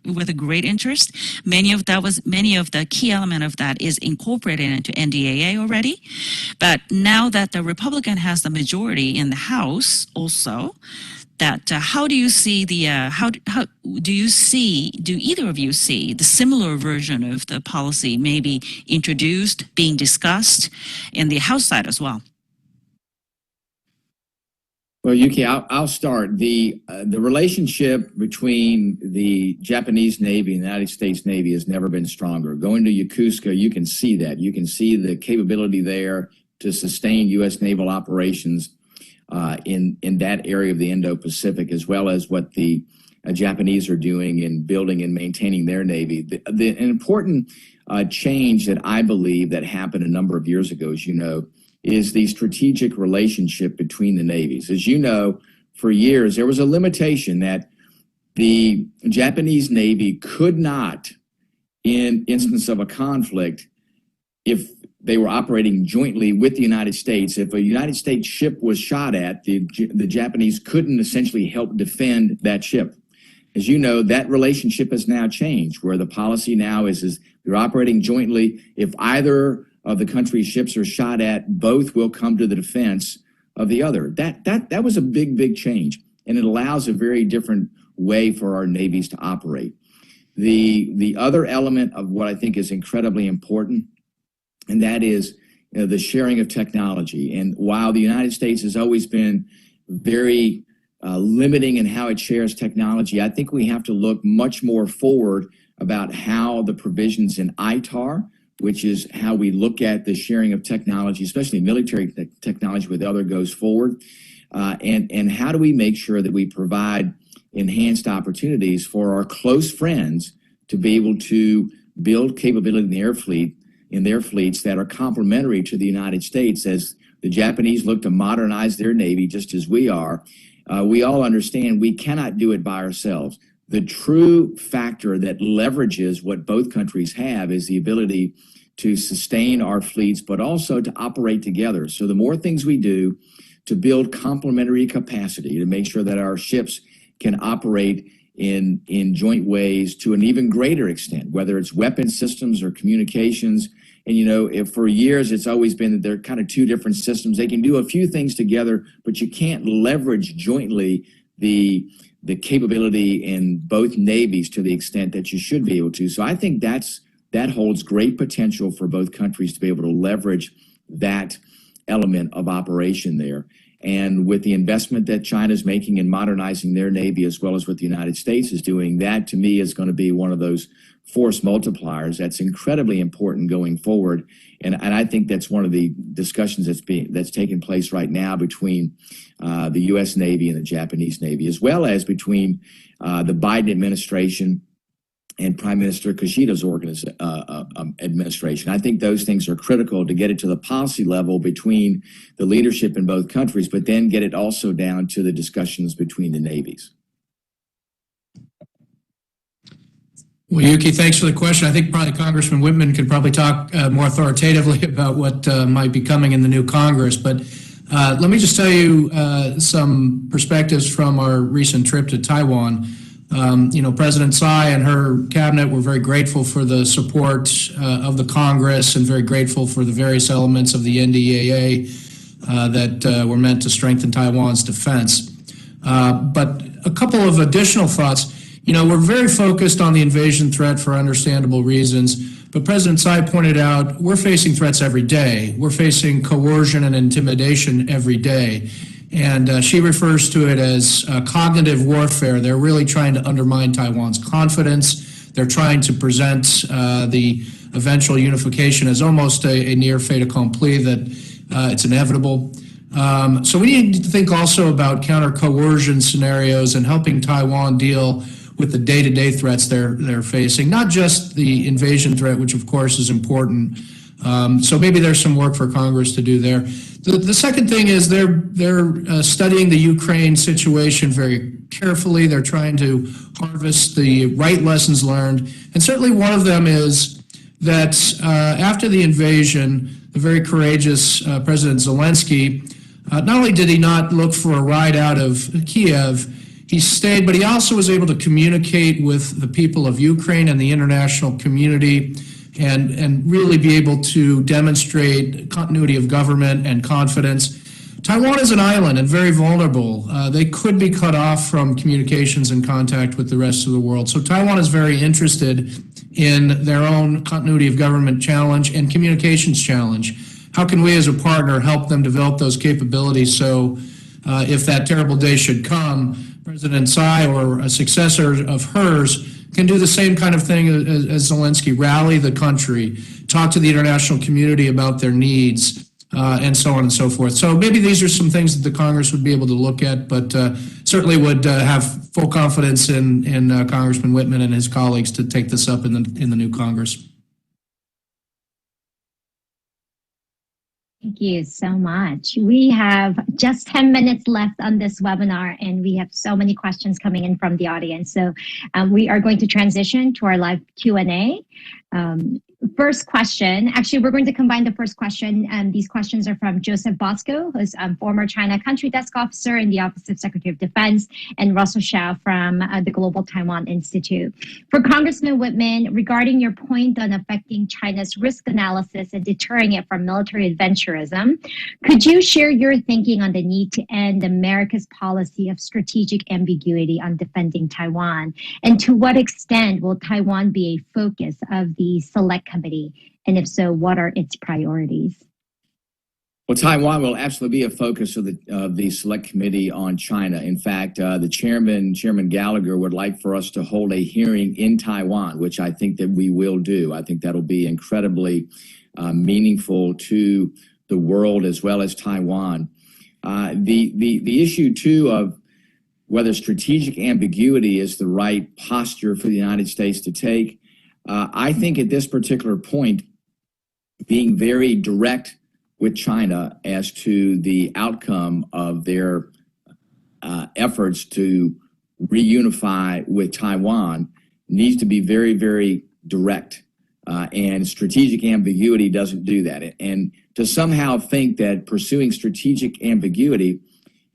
with a great interest. Many of the key element of that is incorporated into NDAA already. But now that the Republican has the majority in the House also, that how do you see do either of you see the similar version of the policy maybe introduced, being discussed in the House side as well? Well, Yuki, I'll start. The relationship between the Japanese Navy and the United States Navy has never been stronger. Going to Yokosuka, you can see that. You can see the capability there to sustain U.S. naval operations in that area of the Indo-Pacific, as well as what the Japanese are doing in building and maintaining their Navy. An important change that I believe that happened a number of years ago, as you know, is the strategic relationship between the navies. As you know, for years, there was a limitation that the Japanese Navy could not in instance of a conflict, if they were operating jointly with the United States, if a United States ship was shot at, the Japanese couldn't essentially help defend that ship. As you know, that relationship has now changed, where the policy now is we're operating jointly. If either of the country's ships are shot at, both will come to the defense of the other. That was a big change, and it allows a very different way for our navies to operate. The other element of what I think is incredibly important, and that is the sharing of technology. And while the United States has always been very limiting in how it shares technology, I think we have to look much more forward about how the provisions in ITAR, which is how we look at the sharing of technology, especially military technology with other, goes forward. And how do we make sure that we provide enhanced opportunities for our close friends to be able to build capability in their fleets that are complementary to the United States. As the Japanese look to modernize their Navy just as we are, we all understand we cannot do it by ourselves. The true factor that leverages what both countries have is the ability to sustain our fleets, but also to operate together. So the more things we do to build complementary capacity, to make sure that our ships can operate in joint ways to an even greater extent, whether it's weapon systems or communications. And, you know, if for years it's always been that they're kind of two different systems, they can do a few things together, but you can't leverage jointly the capability in both navies to the extent that you should be able to. So I think that holds great potential for both countries to be able to leverage that element of operation there. And with the investment that China's making in modernizing their Navy, as well as what the United States is doing, that to me is going to be one of those force multipliers that's incredibly important going forward. And I think that's one of the discussions that's taking place right now between the U.S. Navy and the Japanese Navy, as well as between the Biden administration and Prime Minister Kishida's administration. I think those things are critical to get it to the policy level between the leadership in both countries, but then get it also down to the discussions between the navies. Well, Yuki, thanks for the question. I think probably Congressman Wittman could probably talk more authoritatively about what might be coming in the new Congress. But let me just tell you some perspectives from our recent trip to Taiwan. You know, President Tsai and her cabinet were very grateful for the support of the Congress and very grateful for the various elements of the NDAA that were meant to strengthen Taiwan's defense. But a couple of additional thoughts. You know, we're very focused on the invasion threat for understandable reasons, but President Tsai pointed out we're facing threats every day. We're facing coercion and intimidation every day. And she refers to it as cognitive warfare. They're really trying to undermine Taiwan's confidence. They're trying to present the eventual unification as almost a near fait accompli, that it's inevitable. So we need to think also about counter-coercion scenarios and helping Taiwan deal with the day-to-day threats they're facing, not just the invasion threat, which of course is important. So maybe there's some work for Congress to do there. The second thing is they're studying the Ukraine situation very carefully. They're trying to harvest the right lessons learned. And certainly one of them is that after the invasion, the very courageous President Zelensky, not only did he not look for a ride out of Kiev, he stayed, but he also was able to communicate with the people of Ukraine and the international community and really be able to demonstrate continuity of government and confidence. Taiwan is an island and very vulnerable. They could be cut off from communications and contact with the rest of the world. So Taiwan is very interested in their own continuity of government challenge and communications challenge. How can we as a partner help them develop those capabilities so if that terrible day should come, President Tsai or a successor of hers can do the same kind of thing as Zelensky, rally the country, talk to the international community about their needs, and so on and so forth. So maybe these are some things that the Congress would be able to look at, but certainly would have full confidence in Congressman Wittman and his colleagues to take this up in the new Congress. Thank you so much. We have just 10 minutes left on this webinar, and we have so many questions coming in from the audience. So we are going to transition to our live Q&A. First question, actually, we're going to combine the first question, and these questions are from Joseph Bosco, who's former China Country Desk Officer in the Office of Secretary of Defense, and Russell Shao from the Global Taiwan Institute. For Congressman Wittman, regarding your point on affecting China's risk analysis and deterring it from military adventurism, could you share your thinking on the need to end America's policy of strategic ambiguity on defending Taiwan? And to what extent will Taiwan be a focus of the Select Committee? And if so, what are its priorities? Well, Taiwan will absolutely be a focus of the Select Committee on China. In fact, the Chairman Gallagher, would like for us to hold a hearing in Taiwan, which I think that we will do. I think that'll be incredibly meaningful to the world as well as Taiwan. The issue, too, of whether strategic ambiguity is the right posture for the United States to take, I think at this particular point, being very direct with China as to the outcome of their efforts to reunify with Taiwan needs to be very, very direct. And strategic ambiguity doesn't do that. And to somehow think that pursuing strategic ambiguity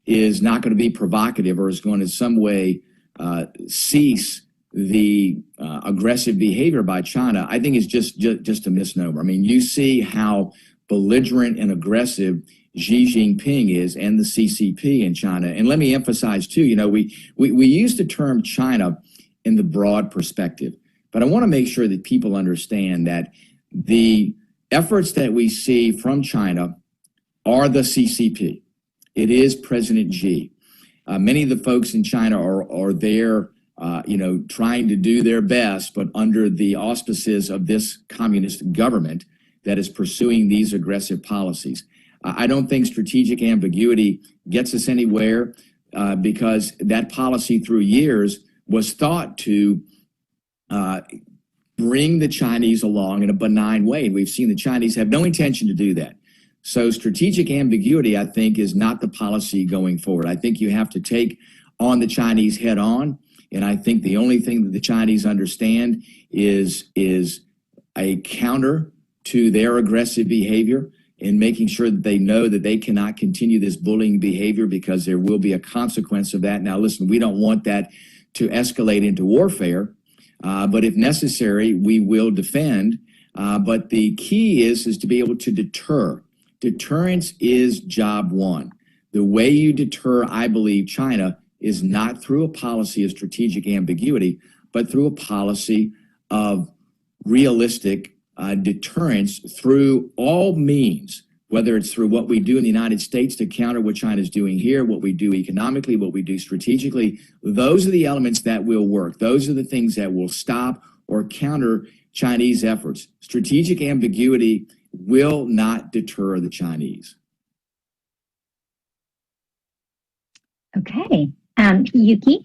is not going to be provocative or is going to some way cease the aggressive behavior by China, I think is just a misnomer. I mean, you see how belligerent and aggressive Xi Jinping is and the CCP in China. And let me emphasize, too, you know, we use the term China in the broad perspective, but I want to make sure that people understand that the efforts that we see from China are the CCP. It is President Xi. Many of the folks in China are there, trying to do their best, but under the auspices of this communist government that is pursuing these aggressive policies. I don't think strategic ambiguity gets us anywhere because that policy through years was thought to bring the Chinese along in a benign way. And we've seen the Chinese have no intention to do that. So strategic ambiguity, I think, is not the policy going forward. I think you have to take on the Chinese head on. And I think the only thing that the Chinese understand is a counter to their aggressive behavior and making sure that they know that they cannot continue this bullying behavior because there will be a consequence of that. Now, listen, we don't want that to escalate into warfare, but if necessary, we will defend. But the key is to be able to deter. Deterrence is job one. The way you deter, I believe, China is not through a policy of strategic ambiguity, but through a policy of realistic deterrence through all means, whether it's through what we do in the United States to counter what China's doing here, what we do economically, what we do strategically. Those are the elements that will work. Those are the things that will stop or counter Chinese efforts. Strategic ambiguity will not deter the Chinese. Okay. Yuki?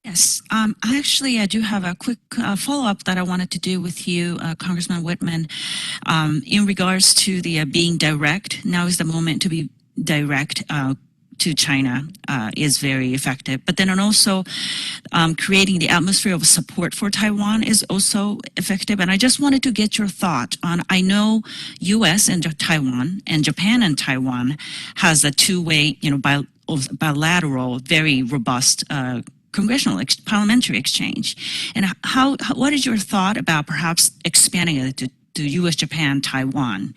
Yes, I do have a quick follow-up that I wanted to do with you, Congressman Wittman, in regards to the being direct. Now is the moment to be direct to China is very effective. But then also creating the atmosphere of support for Taiwan is also effective. And I just wanted to get your thought on, I know U.S. and Taiwan and Japan and Taiwan has a two-way, bilateral, very robust congressional parliamentary exchange. And what is your thought about perhaps expanding it to U.S., Japan, Taiwan?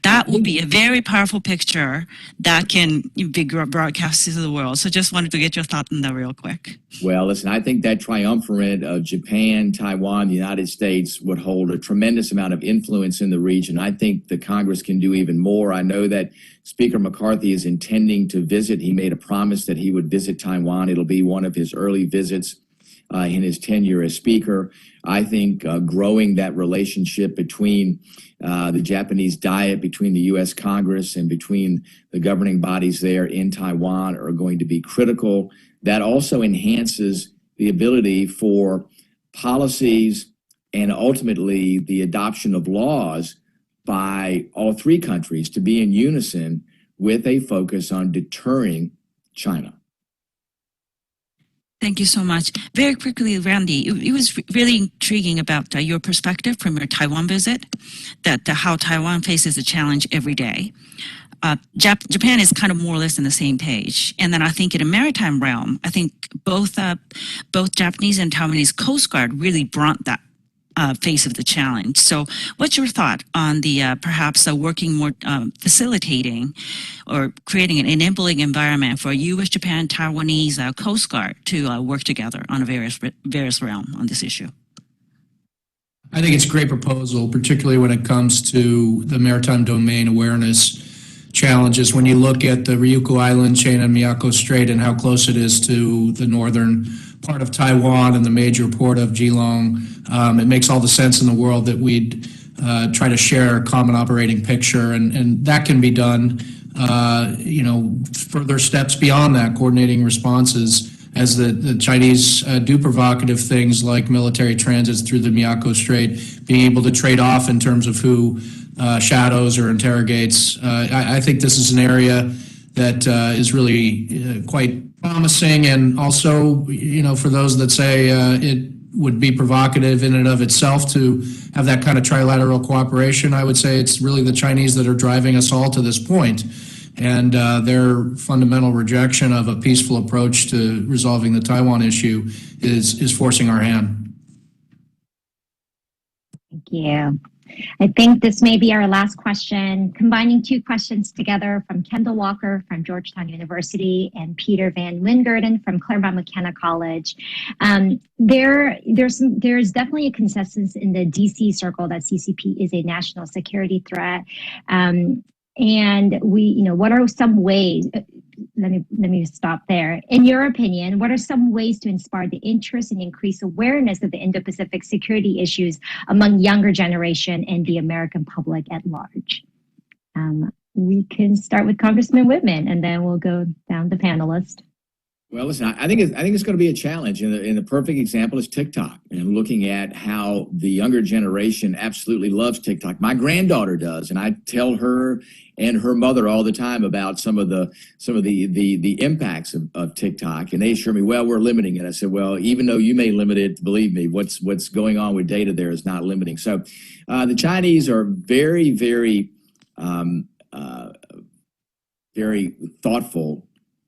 That would be a very powerful picture that can be broadcasted to the world. So just wanted to get your thought on that real quick. Well, listen, I think that triumvirate of Japan, Taiwan, the United States would hold a tremendous amount of influence in the region. I think the Congress can do even more. I know that Speaker McCarthy is intending to visit. He made a promise that he would visit Taiwan. It'll be one of his early visits in his tenure as Speaker. I think growing that relationship between the Japanese Diet, between the U.S. Congress and between the governing bodies there in Taiwan are going to be critical. That also enhances the ability for policies and ultimately the adoption of laws by all three countries to be in unison with a focus on deterring China. Thank you so much. Very quickly, Randy, it was really intriguing about your perspective from your Taiwan visit, that how Taiwan faces a challenge every day. Japan is kind of more or less on the same page. And then I think in a maritime realm, I think both Japanese and Taiwanese Coast Guard really brought that face of the challenge. So what's your thought on the perhaps working more facilitating or creating an enabling environment for U.S., Japan, Taiwanese Coast Guard to work together on a various realm on this issue? I think it's a great proposal, particularly when it comes to the maritime domain awareness challenges. When you look at the Ryukyu Island chain and Miyako Strait and how close it is to the northern part of Taiwan and the major port of Geelong, it makes all the sense in the world that we'd try to share a common operating picture, and that can be done. Further steps beyond that, coordinating responses as the Chinese do provocative things like military transits through the Miyako Strait, being able to trade off in terms of who shadows or interrogates. I think this is an area that is really quite promising, and also, for those that say it would be provocative in and of itself to have that kind of trilateral cooperation, I would say it's really the Chinese that are driving us all to this point, and their fundamental rejection of a peaceful approach to resolving the Taiwan issue is forcing our hand. Thank you. I think this may be our last question, combining two questions together from Kendall Walker from Georgetown University and Peter Van Wingerden from Claremont McKenna College. There's definitely a consensus in the DC circle that CCP is a national security threat. And what are some ways? Let me stop there. In your opinion, what are some ways to inspire the interest and increase awareness of the Indo-Pacific security issues among younger generation and the American public at large? We can start with Congressman Wittman, and then we'll go down the panelist. Well, listen, I think it's going to be a challenge, and the perfect example is TikTok. And looking at how the younger generation absolutely loves TikTok. My granddaughter does, and I tell her and her mother all the time about some of the impacts of TikTok, and they assure me, well, we're limiting it. I said, well, even though you may limit it, believe me, what's going on with data there is not limiting. So the Chinese are very, very, very thoughtful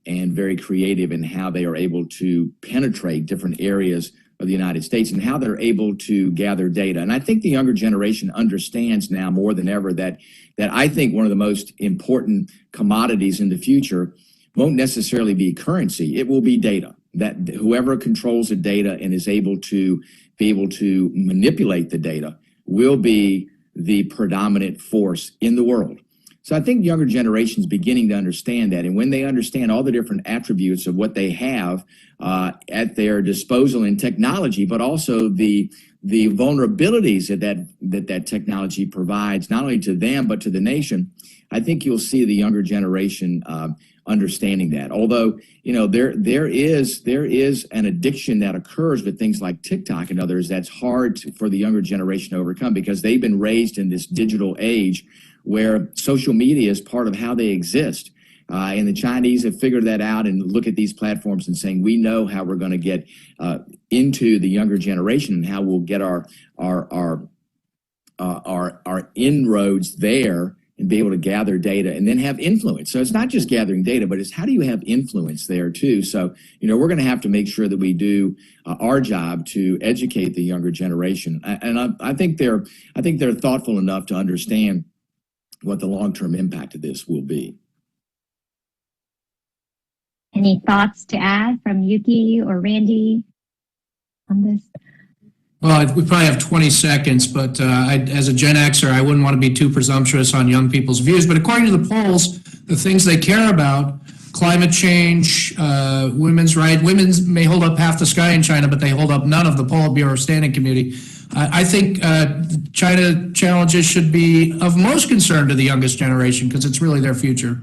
and very creative in how they are able to penetrate different areas of the United States and how they're able to gather data. And I think the younger generation understands now more than ever that I think one of the most important commodities in the future won't necessarily be currency. It will be data. That whoever controls the data and is able to manipulate the data will be the predominant force in the world. So I think younger generations beginning to understand that, and when they understand all the different attributes of what they have at their disposal in technology, but also the vulnerabilities that technology provides, not only to them but to the nation, I think you'll see the younger generation understanding that. Although there is an addiction that occurs with things like TikTok and others that's hard for the younger generation to overcome because they've been raised in this digital age where social media is part of how they exist. And the Chinese have figured that out and look at these platforms and saying, we know how we're going to get into the younger generation and how we'll get our inroads there and be able to gather data and then have influence. So it's not just gathering data, but it's how do you have influence there too? So, we're going to have to make sure that we do our job to educate the younger generation. And I think they're thoughtful enough to understand what the long-term impact of this will be. Any thoughts to add from Yuki or Randy on this? Well, we probably have 20 seconds, but as a Gen Xer, I wouldn't want to be too presumptuous on young people's views. But according to the polls, the things they care about, climate change, women's rights, women may hold up half the sky in China, but they hold up none of the Politburo Standing Committee. I think China challenges should be of most concern to the youngest generation because it's really their future.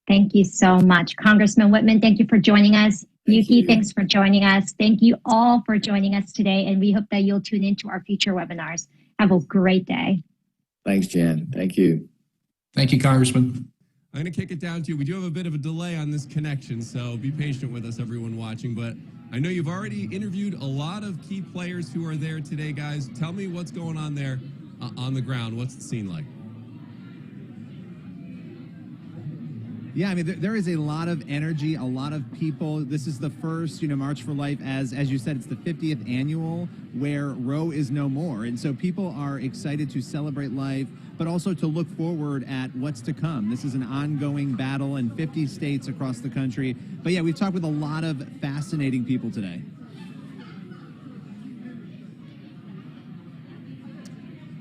Thank you so much. Congressman Wittman, thank you for joining us. Yuki, thanks for joining us. Thank you all for joining us today, and we hope that you'll tune into our future webinars. Have a great day. Thanks, Jen. Thank you. Thank you, Congressman. I'm going to kick it down to you. We do have a bit of a delay on this connection, so be patient with us, everyone watching. But I know you've already interviewed a lot of key players who are there today, guys. Tell me what's going on there on the ground. What's the scene like? Yeah, I mean, there is a lot of energy, a lot of people. This is the first, March for Life, as you said, it's the 50th annual where Roe is no more. And so people are excited to celebrate life, but also to look forward at what's to come. This is an ongoing battle in 50 states across the country. But yeah, we've talked with a lot of fascinating people today.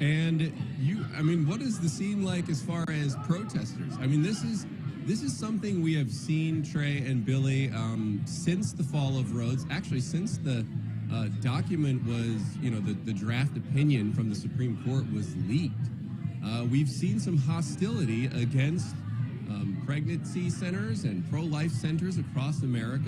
And what is the scene like as far as protesters? I mean, this is something we have seen, Trey and Billy, since the fall of Rhodes. Actually, since the document was, the draft opinion from the Supreme Court was leaked. We've seen some hostility against pregnancy centers and pro-life centers across America.